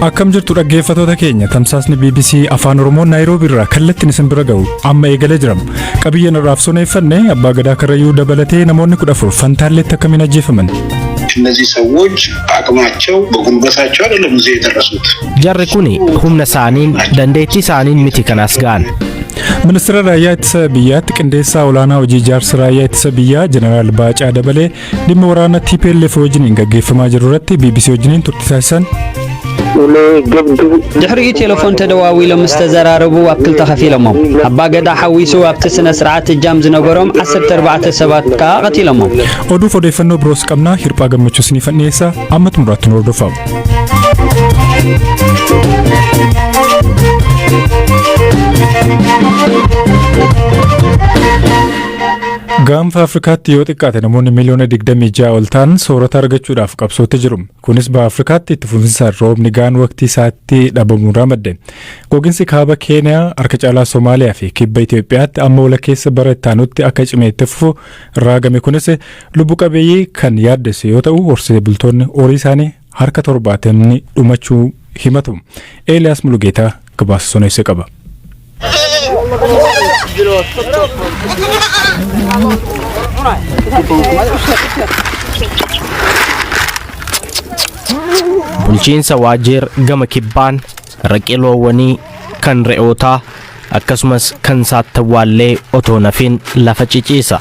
Akkam jirtu dhaggeeffattoota keenya tamsaasni BBC Afaan Oromoo Naayiroobii irraa kallattiin isin bira ga'u amma eegalee jira. Qabiyyeen irraa soneeffanne abbaa gadaa Karraayuu dabalatee namoonni 14 fantaalleetti akkamiin ajjeefaman. እነዚህ ሰዎች አቅማቸው በጉልበታቸው አይደለም እዚህ የደረሱት ጃሪ ኩኒ ሁምና ሳኒን ደንዴቲ ሳኒን ሚቲ ከናስ ጋን ሚኒስትር ራያ ኢትሰ ቢያት ቅንዴሳ ኦላና ወጂ ጃርስ ራያ ኢትሰ ቢያ ጀነራል ባጫ ደበሌ ዲም ወራና TPLF ወጅን እንገገፈማ ጅሩረት BBC ወጅኒን ቱርቲሳሰን ድሕሪኡ ቴሌፎን ተደዋዊሎም ዝተዘራረቡ ኣብ ክልተ ከፊሎሞም ኣባ ገዳ ሓዊሱ ኣብቲ ስነ ስርዓት እጃም ዝነበሮም 14 ሰባት ከዓ ቀቲሎሞም ኦዱ ፎዴፈኖ ብሮስ ቀምና ሂርጳ ገመቹ ስኒፈኔሳ አመት ሙራት ኖርዶፋው Gaanfa Afrikaatti yoo xiqqaate namoonni miliyoona 26 ol ta'an soorata argachuudhaaf qabsootti jiru. Kunis ba Afrikaatti itti fufinsaan roobni gaan waqtii isaatti dhabamuurraa madde. Gogiinsi kaaba Keeniyaa harka caalaa Somaaliyaa fi kibba Itoophiyaatti amma wala keessa bara ittaanutti akka cimeetti fufu raagame. Kunis lubbu qabeeyyii kan yaaddesse yoo ta'u horsiisee bultoonni horii isaanii harka 70 dhumachuu himatu. Eeliyaas Mulugeetaa gabaasa soneesse qaba. Bulchiinsa waajjir gama kibbaan raqiloowwanii kan re'ootaa akkasumas kan saattawwaallee otoo nafin lafa ciciisa.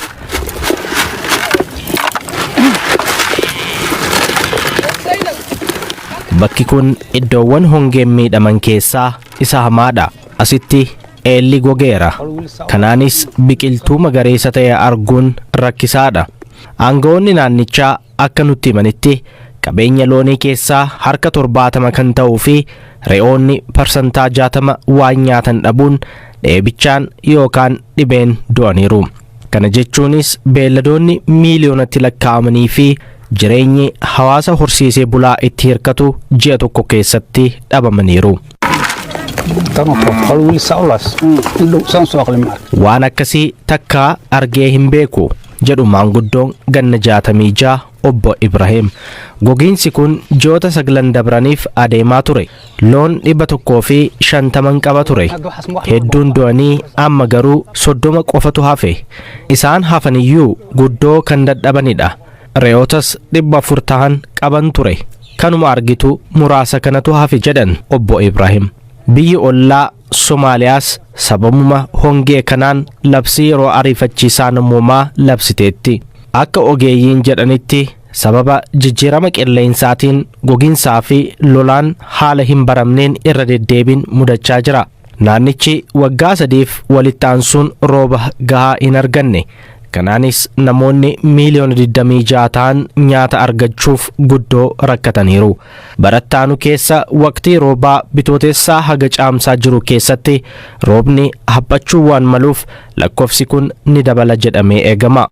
Bakki kun iddoowwan hongeen miidhaman keessaa isa hamaadha. Asitti eelli gogeera. Kanaanis biqiltuu magariisa ta'e arguun rakkisaadha. Aangawoonni naannichaa akka nutti himanitti qabeenya loonii keessaa harka 70 kan ta'uu fi re'oonni parsantaa 60 waan nyaatan dhabuun dheebichaan yookaan dhibeen du'aniiru. Kana jechuunis beelladoonni miiliyoonatti lakkaa'amanii fi jireenyi hawaasa horsiisee bulaa itti hirkatu ji'a tokko keessatti dhabamaniiru. Waan akkasii takka argee hin beeku jedhu maanguddoon ganna 66 obbo Ibrahim. Gogiinsi kun ji'oota 9 dabraniif adeemaa ture. Loon 150 qaba ture. Hedduun du'anii amma garuu 30 qofatu hafe. Isaan hafaniyyuu guddoo kan dadhabanidha. Re'ootas 400 ta'an qaban ture. Kanuma argitu muraasa kanatu hafe jedhan obbo Ibrahim. Biyyi ollaa Somaaliyaas sababuma hongee kanaan labsii yeroo ariifachiisaa namoomaa labsiteetti. Akka ogeeyyiin jedhanitti sababa jijjiirama qilleensaatiin gogiinsaa fi lolaan haala hin baramneen irra deddeebiin mudachaa jira. Naannichi waggaa 3f walitti aansuun rooba gahaa hin arganne. Kanaanis namoonni miiliyoona 26 ta'an nyaata argachuuf guddoo rakkataniiru. Barattaanu keessa waqtii roobaa bitootessaa haga caamsaa jiru keessatti roobni haphachuu waan maluuf lakkoofsi kun ni dabala jedhamee eegama.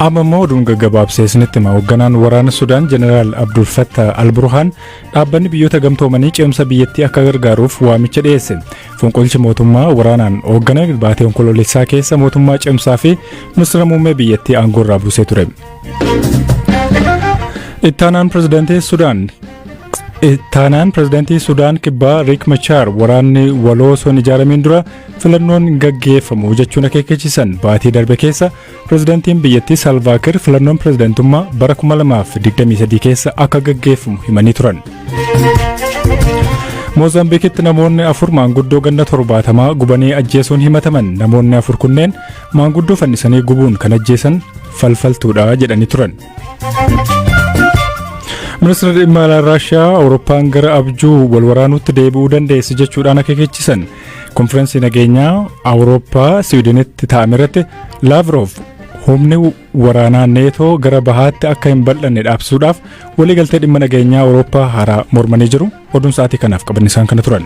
Amma moodun gaggabaabsee isinitti hima. Hoogganaan waraana Sudaan Jeneraal Abdul Fattah al-Burhaan dhaabbanni biyyoota gamtoomanii ce'umsa biyyattii akka gargaaruuf waamicha dhiyeesse. Fonqolchi mootummaa waraanaan hooggana baatee onkoloolessaa keessa mootummaa ce'umsaa fi ministeera muummee biyyattii aangoo irraa buusee ture. Ittaanaan pirezidaantii Sudaan kibbaa Riek Machar waraanni waloo son ijaaramiin dura filannoon gaggeeffamu jechuun akeekachiisan. Baatii darbe keessa pirezidaantiin biyyattii Salva Kiir filannoon pirezidaantummaa bara 2023 keessa akka gaggeeffamu himanii turan. Moozaambiikitti namoonni 4 maanguddoo ganna 70 gubanii ajjeesuun himataman. Namoonni 4 kunneen maanguddoo fannisanii gubuun kan ajjeesan falfaltuudha jedhanii turan. Ministeera dhimma alaa Raashiyaa Awurooppaan gara abjuu wal waraanuutti deebi'uu dandeessi jechuudhaan akeekkachiisan. Konferensii nageenyaa Awurooppaa Siwiidinitti taa'ame irratti Laavrov humni waraanaa neetoo gara bahaatti akka hin bal'anne dhaabsuudhaaf waliigaltee dhimma nageenyaa Awurooppaa haaraa mormanii jiru. Oduun sa'aatii kanaaf qaban isaan kana turan.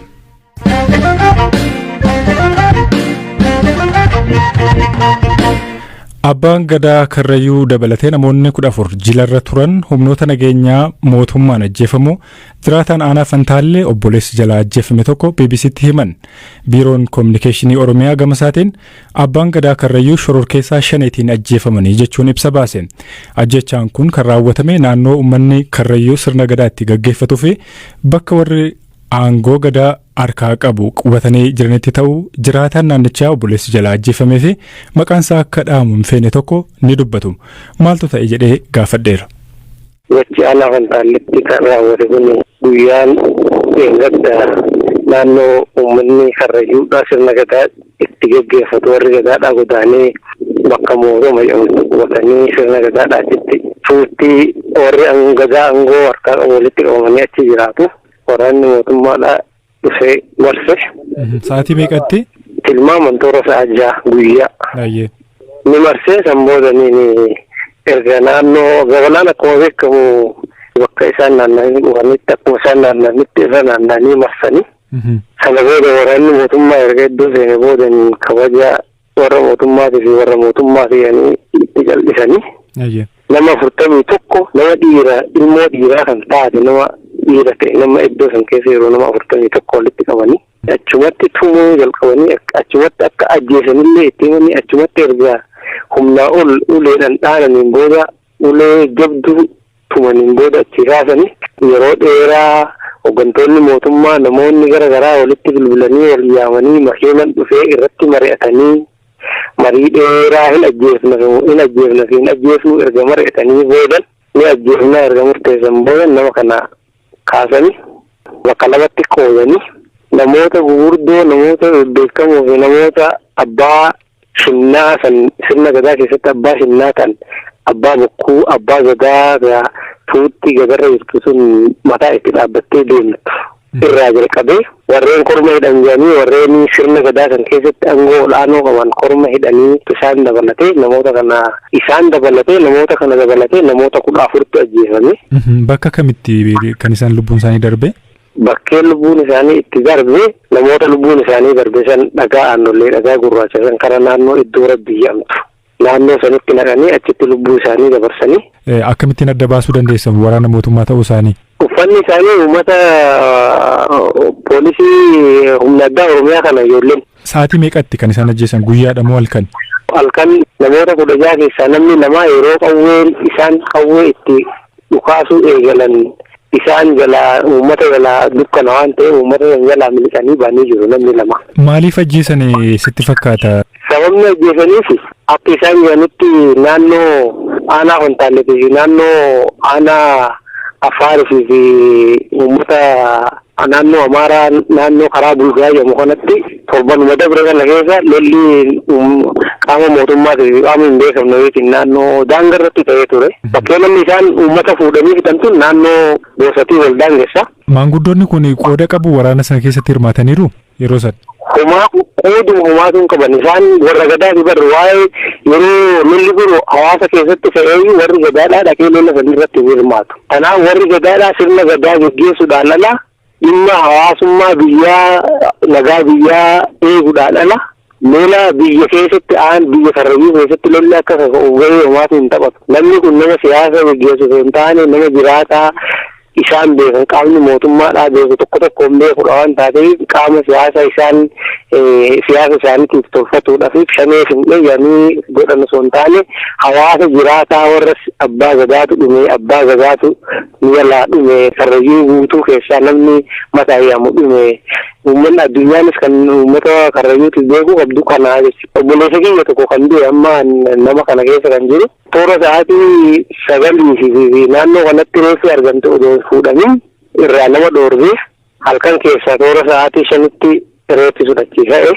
Abbaan gadaa Karraayuu dabalatee namoonni 14 jilarra turan humnoota nageenyaa mootummaan ajjeefamu jiraataan aanaa Fantaallee obboleessi jalaa ajjeefame tokko BBCtti himan. Biiroon Kominikeeshinii Oromiyaa gama isaatiin abbaan gadaa Karraayuu shororkeessaa shaneetiin ajjeefamanii jechuun ibsa baase. Ajjechaan kun kan raawwatame naannoo uummanni Karraayuu sirna gadaatti gaggeeffatuu fi bakka warri aangoo gadaa harkaa qabu qubatanii jiranitti ta'uu jiraataan naannichaa obboleessi jalaa ajjeefamee fi maqaan isaa akka dhaamu hin feene tokko ni dubbatu. Maaltu ta'e jedhee gaafadheera. Wachi aanaa Fantaalleetti kan raawwate kun guyyaan eeggadda naannoo uummanni Karraayuudhaa sirna gadaa itti gaggeeffatu warri gadaadhaa godaanee bakka mooroma qubatanii sirna gadaadhaatti tuutti warri gadaa aangoo harkaa qabu walitti qabamanii achi jiraatu. Waraanni mootummaadhaa dhufee marse. Sa'aatii meeqatti? Tilmaaman toora sa'a 6 guyyaa. Baay'ee. Ni marsee sanboodanii erga naannoo gabalaan akkuma beekamu bakka isaan naanna'anii dhufanitti akkuma isaan naanna'anitti irra naanna'anii marsanii. Sana booda waraanni mootummaa erga iddoo seene boodanii kabaja warra mootummaatii fi warra mootummaa ta'anii itti cal'isanii. Nama 41 nama dhiira ilmoo dhiiraa kan taate nama dhiira ta'e nama iddoo san keessa yeroo nama 41 walitti qabanii achumatti tumuu jalqabanii achumatti akka ajjeesanillee itti himanii achumatti erga humnaa ol uleedhaan dhaananiin booda ulee jabduu tumaniin booda achi kaasanii yeroo dheeraa hooggantoonni mootummaa namoonni gara garaa walitti bilbilanii wal yaamanii makiinaan dhufee irratti mari'atanii marii dheeraa hin ajjeefnu erga mari'atanii boodan ni ajjeefnaa erga murteessan boodan nama kana kaasanii bakka lamatti qoodanii namoota gurguddoo namoota beekamoo fi namoota abbaa shinnaa san sirna gadaa keessatti abbaa shinnaa kan abbaa bokkuu abbaa gadaa tuutti gadarra jirtu sun mataa itti dhaabbattee deemtu irraa jalqabee warreen korma hidhan jedhanii warreen sirna gadaa kan keessatti aangoo olaanoo qaban korma hidhanii isaan dabalatee namoota kana dabalatee namoota 14 ajjeefame. Bakka kamitti kan isaan lubbuun isaanii darbe? Bakkeen lubbuun isaanii itti darbe namoota lubbuun isaanii darbe san dhagaa aannollee dhagaa gurraacha san kara naannoo iddoo rabbii jedhamtu. Naannoo sanitti naqanii achitti lubbuu isaanii dabarsanii. Akkamittiin adda baasuu dandeessan waraana mootummaa ta'uu isaanii? Uffanni isaanii uummata poolisii humna addaa Oromiyaa kana ijoolleen. Sa'aatii meeqatti kan isaan ajjeesan guyyaadha moo halkan? Halkan namoota 16 keessaa namni lama yeroo qawween isaan qawwee itti dhukaasuu eegalan isaan jalaa uummata jalaa dukkana waan ta'eef uummata jalaa miliqanii ba'anii jiru namni lama. Maaliif ajjeesan sitti fakkaata? Sababni ajjeesaniif akka isaan jedhanitti naannoo aanaa Fantaalleetii fi naannoo aanaa Afaarii fi uummata naannoo Amaaraa naannoo karaa Bulgaa jedhamu kanatti torbanuma dabre kana keessa lolli qaama mootummaatii fi qaama hin beekamne yookiin naannoo daangarratti ta'ee ture. Bakkee namni isaan uummata fuudhanii fitan tun naannoo Boosatii wal daangessa. Maanguddoonni kun qooda qabu waraana sana keessatti hirmaataniiru yeroo sana? Homaatuun qaban isaan warra gadaa dibar waa'ee yeroo lolli kun hawaasa keessatti fe'ee warri gadaadhaa dhaqee lola san irratti hirmaatu. Kanaaf warri gadaadhaa sirna gadaa gaggeessuudhaan ala dhimma hawaasummaa biyyaa nagaa biyyaa eeguudhaan ala lola biyya keessatti biyya Karraayuu keessatti lolli akka gahee homaatu hin taphatu. Namni kun nama siyaasa gaggeessu hin taane nama jiraataa isaan beekan qaamni mootummaadhaa beeku tokko hin beekudha waan taateef qaama siyaasa isaan siyaasa isaaniitiif tolfatuudhaaf shanee finqee jedhanii godhan osoo hin taane hawaasa jiraataa warra abbaa gadaatu dhume abbaa gadaatu jalaa dhume Karraayuu guutuu keessaa namni mataa yaamu dhume uummanni addunyaanis kan uummata Karraayuutiif beeku qabdu kanaa jechuudha. Obboleessa keenya tokko kan du'e amma nama kana keessa kan jiru toora sa'aatii 9 fi naannoo kanatti reeffi argamte odoo fuudhanii irraa nama dhoorgee halkan keessaa toora sa'aatii 5tti reeffi sudhachiisa'e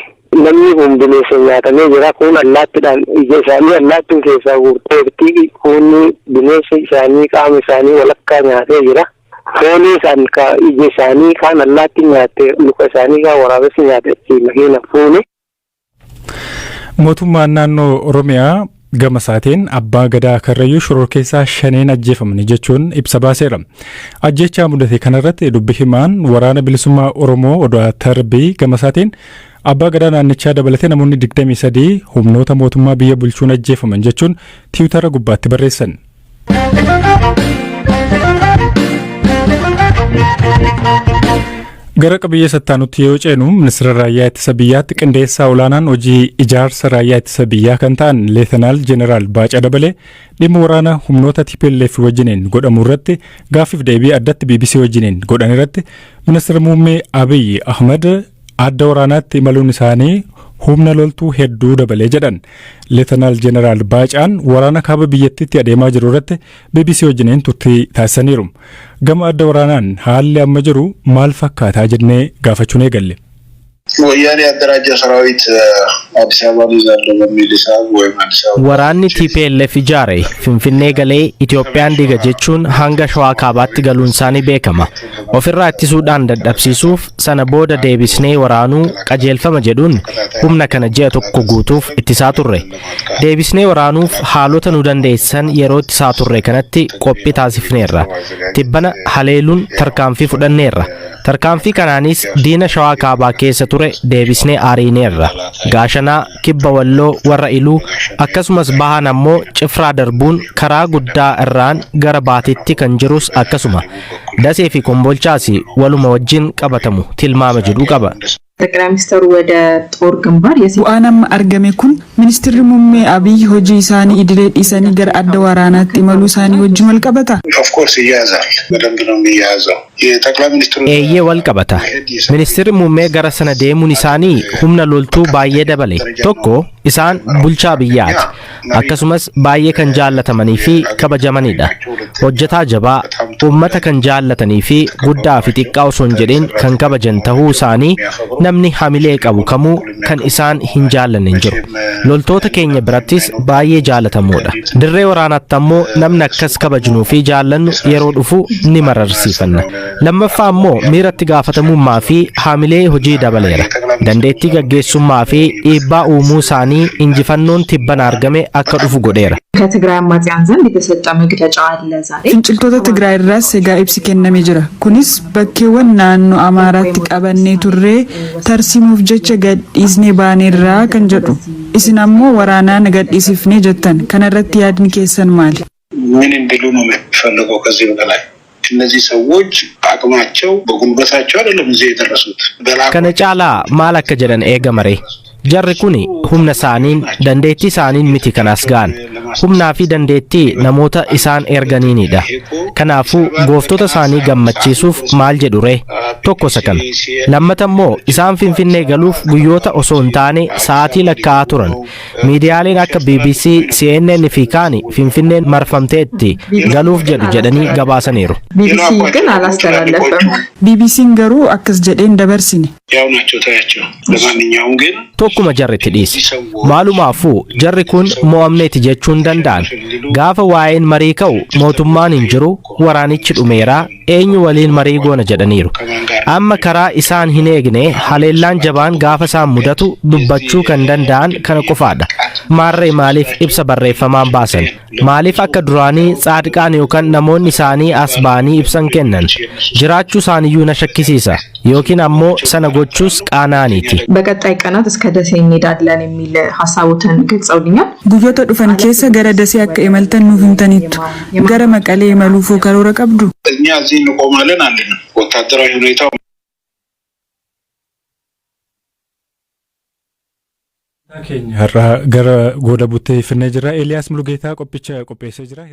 namni kun bineensa nyaatamee jira kun allaattiidhaan ija isaanii allaattiin keessaa guurteetti kun bineensa isaanii qaama isaanii walakkaa nyaatee jira. Foonii isaan ija isaanii kaan allaattiin nyaatte luka isaanii kaan waraabessi nyaate achi makiina fuune. Mootummaan naannoo Oromiyaa gama isaatiin abbaa gadaa Karraayuu shororkeessaa shaneen ajjeefamanii jechuun ibsa baaseera. Ajjechaa mudate kanarratti dubbi himaan waraana bilisummaa Oromoo Odaa Tarbii gama isaatiin Abbaa gadaa naannichaa dabalatee namoonni 23 humnoota mootummaa biyya bulchuun ajjeefaman jechuun tiwutara gubbaatti barreessan. Gara qabiyyee sattaanutti yoo ceenu ministeera raayyaa ittisa biyyaatti qindeessaa olaanaan hojii ijaarsa raayyaa ittisa biyyaa kan ta'an leetanaal jeneraal Baacaa Dabalee dhimma waraana humnoota TPLF wajjiniin godhamu irratti gaaffiif deebii addatti BBC wajjiniin godhan irratti ministeera muummee Abiy Ahmed adda waraanaatti imaluun isaanii humna loltuu hedduu dabalee jedhan. Leetanaal jeneraal Baacaan waraana kaaba biyyattiitti adeemaa jiru irratti BBC wajjiniin turtii taasisaniiru. Gama adda waraanaan haalli amma jiru maal fakkaataa jennee gaafachuun eegalle. ወያኔ ያደራጀ ሰራዊት አዲስ አበባ ይዛል በሚል ሂሳብ ወይም አዲስ አበባ waraanni TPLF ijaare Finfinnee galee Itoophiyaan diga jechuun hanga Shawaa Kaabaatti galuun isaanii beekama. Ofirraa ittisuudhaan dadhabsiisuuf sana booda deebisnee waraanuu qajeelfama jedhuun humna kana ji'a tokko guutuuf ittisaa turre. Deebisnee waraanuuf haalota nu dandeessan yeroo ittisaa turre kanatti qophii taasifneerra. Tibbana haleeluun tarkaanfii fudhanneerra. Tarkaanfii kanaanis diina Shawaa Kaabaa keessa ture deebisnee aariineerra. Gaashanaa, Kibba Walloo, warra Iluu akkasumas bahan ammoo Cifraa darbuun karaa guddaa irraan gara baatiitti kan jirus akkasuma. Dasee fi Kombolchaas waluma wajjin qabatamu tilmaama jedhu qaba. ጠቅላይ ሚኒስትሩ ወደ ጦር ግንባር bu'aan amma argame kun ministeerri muummee Abiy hojii isaanii idilee dhiisanii gara adda waraanaatti imaluu isaanii wajjin wal qabata. ኦፍ ኮርስ ይያዛል በደንብ ነው የሚያያዘው የጠቅላይ ሚኒስትሩ eeyyee wal qabata. Ministeerri muummee gara sana deemuun isaanii humna loltuu baay'ee dabale. Tokko isaan bulchaa biyyaati. Akkasumas baay'ee kan jaallatamanii fi kabajamanidha. Hojjetaa jabaa, uummata kan jaallatanii fi guddaa fi xiqqaa osoo hin jedhin kan kabajan tahuu isaanii namni hamilee qabu kamuu kan isaan hin jaallanne hin jiru. Loltoota keenya birattis baay'ee jaallatamoodha. Dirree waraanaatti ammoo namni akkas kabajnuu fi jaallannu yeroo dhufu ni mararsiifanna. Lammaffaa ammoo miiratti gaafatamummaa fi hamilee hojii dabaleera. Dandeettii gaggeessummaa fi dhiibbaa uumuu isaanii injifannoon tibban argame akka dhufu godheera. ከትግራይ አማጽያን ዘንድ የተሰጠ መግለጫ አለ ዛሬ finciltoota Tigraay irraas egaa ibsi kennamee jira. Kunis bakkeewwan naannoo Amaaraatti qabannee turree tarsiimuuf jecha gadhiisnee baaneerraa kan jedhu. Isin ammoo waraanaan gadhiisifnee jettan. Kana irratti yaadni keessan maali? ምን እንዲሉ ነው የሚፈልገው ከዚህ በላይ? እነዚህ ሰዎች አቅማቸው በጉልበታቸው አይደለም እዚህ የደረሱት። Kana caalaa maal akka jedhan eegamare. Jarri kuni humna isaaniin dandeettii isaaniin miti kanas ga'an. Humnaa fi dandeettii namoota isaan erganiinidha. Kanaafuu gooftota isaanii gammachiisuuf maal jedhu ree? Tokko isa kana. Lammata immoo isaan Finfinnee galuuf guyyoota osoo hin taane sa'aatii lakkaa'aa turan. Miidiyaaleen akka BBC, CNN fi kaani Finfinneen marfamteetti galuuf jedhu jedhanii gabaasaniiru. ቢቢሲ ግን አላስተላለፈም BBC'n garuu akkas jedheen dabarsine. ያው ናቸው ታያቸው ለማንኛውም ግን Tokkuma jarri itti dhiise. Maalumaafuu jarri kun mo'amneeti jechuun danda'an. Gaafa waa'een marii ka'u mootummaan hin jiru waraanichi dhumeeraa eenyu waliin marii goona jedhaniiru. Amma karaa isaan hin eegne haleellaan jabaan gaafa isaan mudatu dubbachuu kan danda'an kana qofaadha. Maarree maaliif ibsa barreeffamaan baasan? Maaliif akka duraanii tsaadiqaan yookaan namoonni isaanii as ba'anii ibsan kennan? Jiraachuu isaaniyyuu na shakkisiisa. Yookiin ammoo sana gochuus qaanaaniiti. በቀጣይ ቀናት እስከ ደሴ እንሄዳለን የሚል ሐሳቦትን ገልጸውልኛል Guyyoota dhufan keessa gara Dasee akka imaltan nuuf himtaniittu. Gara Maqalee imaluufoo karoora qabdu? እኛ እዚህ እንቆማለን አለን ወታደራዊ ሁኔታው Keenya har'a gara gooda buttee Finfinnee jira. Eeliyaas Mulgeetaa qophicha qopheessee jira.